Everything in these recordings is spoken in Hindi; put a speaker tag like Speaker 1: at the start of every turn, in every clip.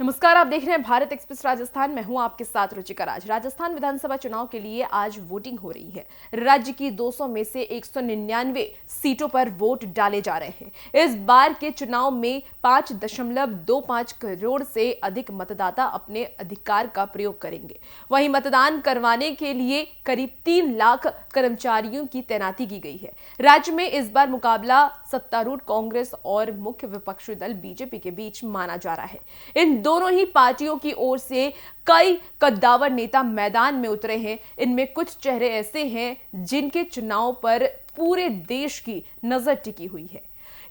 Speaker 1: नमस्कार, आप देख रहे हैं भारत एक्सप्रेस राजस्थान। मैं हूं आपके साथ रुचिका राज। राजस्थान विधानसभा चुनाव के लिए आज वोटिंग हो रही है। राज्य की 200 में से 199 सीटों पर वोट डाले जा रहे हैं। इस बार के चुनाव में 5.25 करोड़ से अधिक मतदाता अपने अधिकार का प्रयोग करेंगे। वहीं मतदान करवाने के लिए करीब 3 लाख कर्मचारियों की तैनाती की गई है। राज्य में इस बार मुकाबला सत्तारूढ़ कांग्रेस और मुख्य विपक्षी दल बीजेपी के बीच माना जा रहा है। इन दोनों ही पार्टियों की ओर से कई कद्दावर नेता मैदान में उतरे हैं। इनमें कुछ चेहरे ऐसे हैं जिनके चुनाव पर पूरे देश की नजर टिकी हुई है।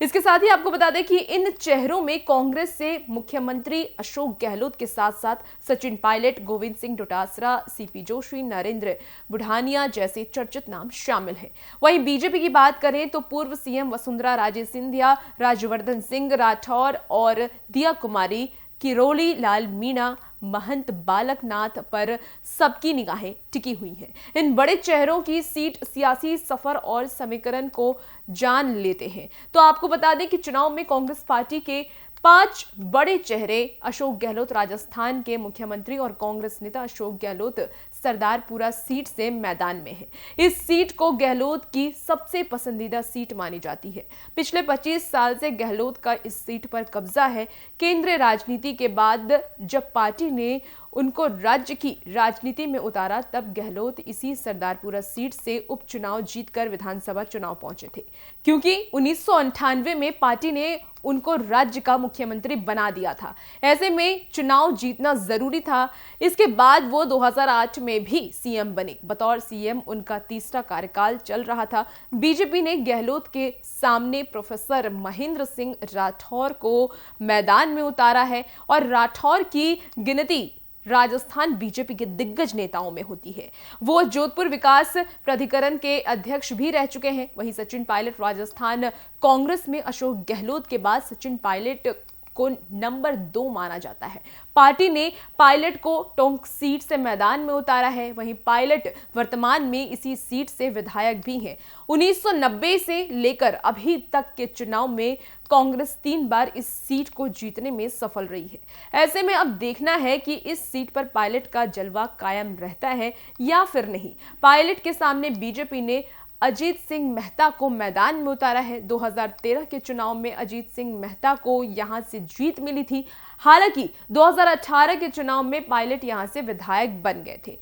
Speaker 1: इसके साथ ही आपको बता दें कि इन चेहरों में कांग्रेस से मुख्यमंत्री अशोक गहलोत के साथ साथ सचिन पायलट, गोविंद सिंह डोटासरा, सीपी जोशी, नरेंद्र बुढ़ानिया जैसे चर्चित नाम शामिल हैं। वहीं बीजेपी की बात करें तो पूर्व सीएम वसुंधरा राजे सिंधिया, राज्यवर्धन सिंह राठौर और दिया कुमारी, किरोड़ी लाल मीणा, महंत बालक नाथ पर सबकी निगाहें टिकी हुई हैं। इन बड़े चेहरों की सीट सियासी सफर और समीकरण को जान लेते हैं। तो आपको बता दें कि चुनाव में कांग्रेस पार्टी के 5 बड़े चेहरे अशोक गहलोत राजस्थान के मुख्यमंत्री और कांग्रेस नेता अशोक गहलोत सरदारपुरा सीट से मैदान में है। इस सीट को गहलोत की सबसे पसंदीदा सीट मानी जाती है। पिछले 25 साल से गहलोत का इस सीट पर कब्जा है। केंद्रीय राजनीति के बाद जब पार्टी ने उनको राज्य की राजनीति में उतारा तब गहलोत इसी सरदारपुरा सीट से उपचुनाव जीतकर विधानसभा चुनाव पहुंचे थे, क्योंकि 1998 में पार्टी ने उनको राज्य का मुख्यमंत्री बना दिया था। ऐसे में चुनाव जीतना जरूरी था। इसके बाद वो 2008 में भी सीएम बने। बतौर सीएम उनका तीसरा कार्यकाल चल रहा था। बीजेपी ने गहलोत के सामने प्रोफेसर महेंद्र सिंह राठौर को मैदान में उतारा है और राठौर की गिनती राजस्थान बीजेपी के दिग्गज नेताओं में होती है। वो जोधपुर विकास प्राधिकरण के अध्यक्ष भी रह चुके हैं। वहीं सचिन पायलट राजस्थान कांग्रेस में अशोक गहलोत के बाद सचिन पायलट को नंबर 2 माना जाता है। पार्टी ने पायलट को टोंक सीट से मैदान में उतारा है। वहीं पायलट वर्तमान में इसी सीट से विधायक भी हैं। 1990 से लेकर अभी तक के चुनाव में कांग्रेस 3 बार इस सीट को जीतने में सफल रही है। ऐसे में अब देखना है कि इस सीट पर पायलट का जलवा कायम रहता है या फिर नहीं। पायलट के सामने बीजेपी ने अजीत सिंह मेहता को मैदान में उतारा है। 2013 के चुनाव में अजीत सिंह मेहता को यहां से जीत मिली थी। हालांकि 2018 के चुनाव में पायलट यहां से विधायक बन गए थे।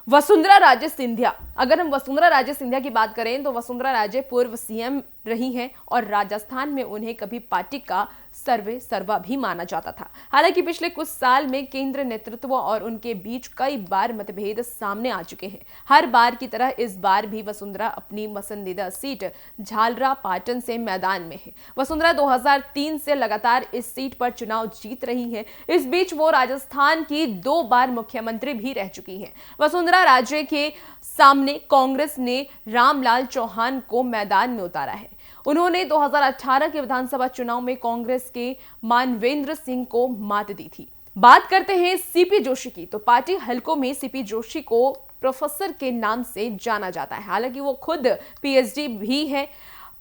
Speaker 1: वसुंधरा राजे सिंधिया, अगर हम वसुंधरा राजे सिंधिया की बात करें तो वसुंधरा राजे पूर्व सीएम रही हैं और राजस्थान में उन्हें कभी पार्टी का सर्वे सर्वा भी माना जाता था। हालांकि पिछले कुछ साल में केंद्र नेतृत्व और उनके बीच कई बार मतभेद सामने आ चुके हैं। हर बार की तरह इस बार भी वसुंधरा अपनी पसंदीदा सीट झालरा पाटन से मैदान में है। वसुंधरा 2003 से लगातार इस सीट पर चुनाव जीत रही है। इस बीच वो राजस्थान की 2 बार मुख्यमंत्री भी रह चुकी हैं। वसुंधरा राजे के सामने कांग्रेस ने रामलाल चौहान को मैदान में उतारा है। उन्होंने 2018 के विधानसभा चुनाव में कांग्रेस के मानवेंद्र सिंह को मात दी थी। बात करते हैं सीपी जोशी की, तो पार्टी हलकों में सीपी जोशी को प्रोफेसर के नाम से जाना जाता है। हालांकि वो खुद पीएचडी भी है।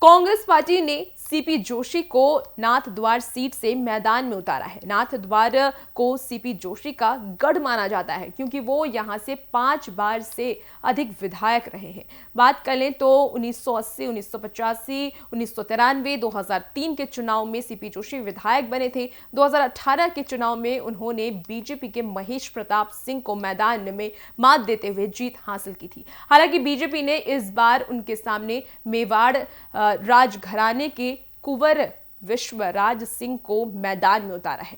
Speaker 1: कांग्रेस पार्टी ने सीपी जोशी को नाथद्वार सीट से मैदान में उतारा है। नाथद्वार को सीपी जोशी का गढ़ माना जाता है क्योंकि वो यहां से 5 बार से अधिक विधायक रहे हैं। बात करें तो 1980, 1985, 1993, 2003 के चुनाव में सीपी जोशी विधायक बने थे। 2018 के चुनाव में उन्होंने बीजेपी के महेश प्रताप सिंह को मैदान में मात देते हुए जीत हासिल की थी। हालांकि बीजेपी ने इस बार उनके सामने मेवाड़ राजघराने के कुंवर विश्वराज सिंह को मैदान में उतारा है।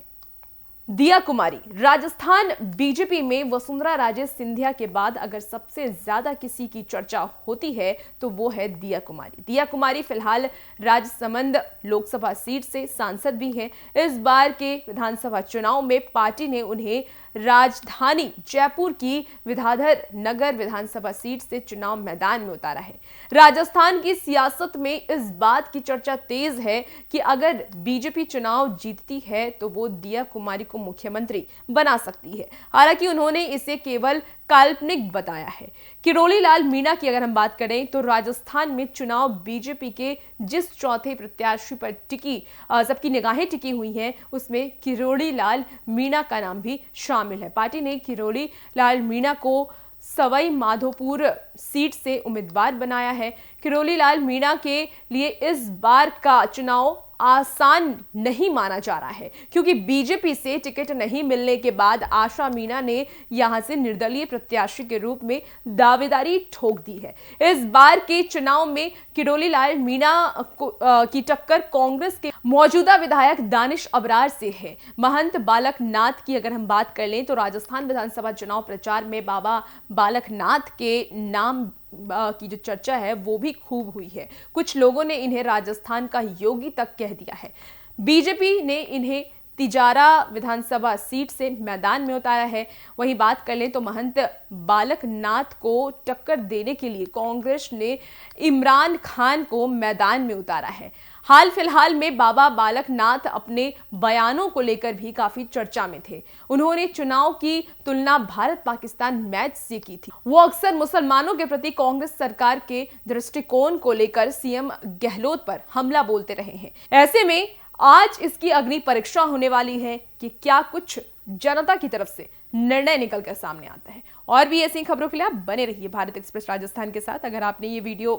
Speaker 1: दिया कुमारी, राजस्थान बीजेपी में वसुंधरा राजे सिंधिया के बाद अगर सबसे ज्यादा किसी की चर्चा होती है तो वो है दिया कुमारी। दिया कुमारी फिलहाल राजसमंद लोकसभा सीट से सांसद भी हैं। इस बार के विधानसभा चुनाव में पार्टी ने उन्हें राजधानी जयपुर की विद्याधर नगर विधानसभा सीट से चुनाव मैदान में उतारा है। राजस्थान की सियासत में इस बात की चर्चा तेज है कि अगर बीजेपी चुनाव जीतती है तो वो दिया कुमारी को मुख्यमंत्री बना सकती है। हालांकि उन्होंने इसे केवल काल्पनिक बताया है। किरोड़ी लाल मीणा की अगर हम बात करें तो राजस्थान में चुनाव बीजेपी के जिस चौथे प्रत्याशी पर सबकी निगाहें टिकी हुई हैं, उसमें किरोड़ी लाल मीणा का नाम भी शामिल है। पार्टी ने किरोड़ी लाल मीणा को सवाई माधोपुर सीट से उम्मीदवार बनाया है। किरोड़ी लाल मीणा के लिए इस बार का चुनाव आसान नहीं माना जा रहा है, क्योंकि बीजेपी से टिकट नहीं मिलने के बाद आशा मीणा ने यहां से निर्दलीय प्रत्याशी के रूप में दावेदारी ठोक दी है। इस बार के चुनाव में किरोड़ी लाल मीणा की टक्कर कांग्रेस के मौजूदा विधायक दानिश अबरार से है। महंत बालक नाथ की अगर हम बात कर लें तो राजस्थान विधानसभा चुनाव प्रचार में बाबा बालक नाथ के नाम की जो चर्चा है वो भी खूब हुई है। कुछ लोगों ने इन्हें राजस्थान का योगी तक कह दिया है। बीजेपी ने इन्हें तिजारा विधानसभा सीट से मैदान में उतारा है। वहीं बात कर लें तो महंत बालक नाथ को टक्कर देने के लिए कांग्रेस ने इमरान खान को मैदान में उतारा है। हाल फिलहाल में बाबा बालक नाथ अपने बयानों को लेकर भी काफी चर्चा में थे। उन्होंने चुनाव की तुलना भारत पाकिस्तान मैच से की थी। वो अक्सर मुसलमानों के प्रति कांग्रेस सरकार के दृष्टिकोण को लेकर सीएम गहलोत पर हमला बोलते रहे हैं। ऐसे में आज इसकी अग्नि परीक्षा होने वाली है कि क्या कुछ जनता की तरफ से निर्णय निकलकर सामने आता है। और भी ऐसी खबरों के लिए आप बने रहिए भारत एक्सप्रेस राजस्थान के साथ। अगर आपने ये वीडियो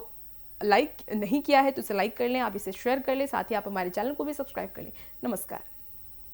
Speaker 1: लाइक नहीं किया है तो इसे लाइक कर लें, आप इसे शेयर कर लें, साथ ही आप हमारे चैनल को भी सब्सक्राइब कर लें। नमस्कार।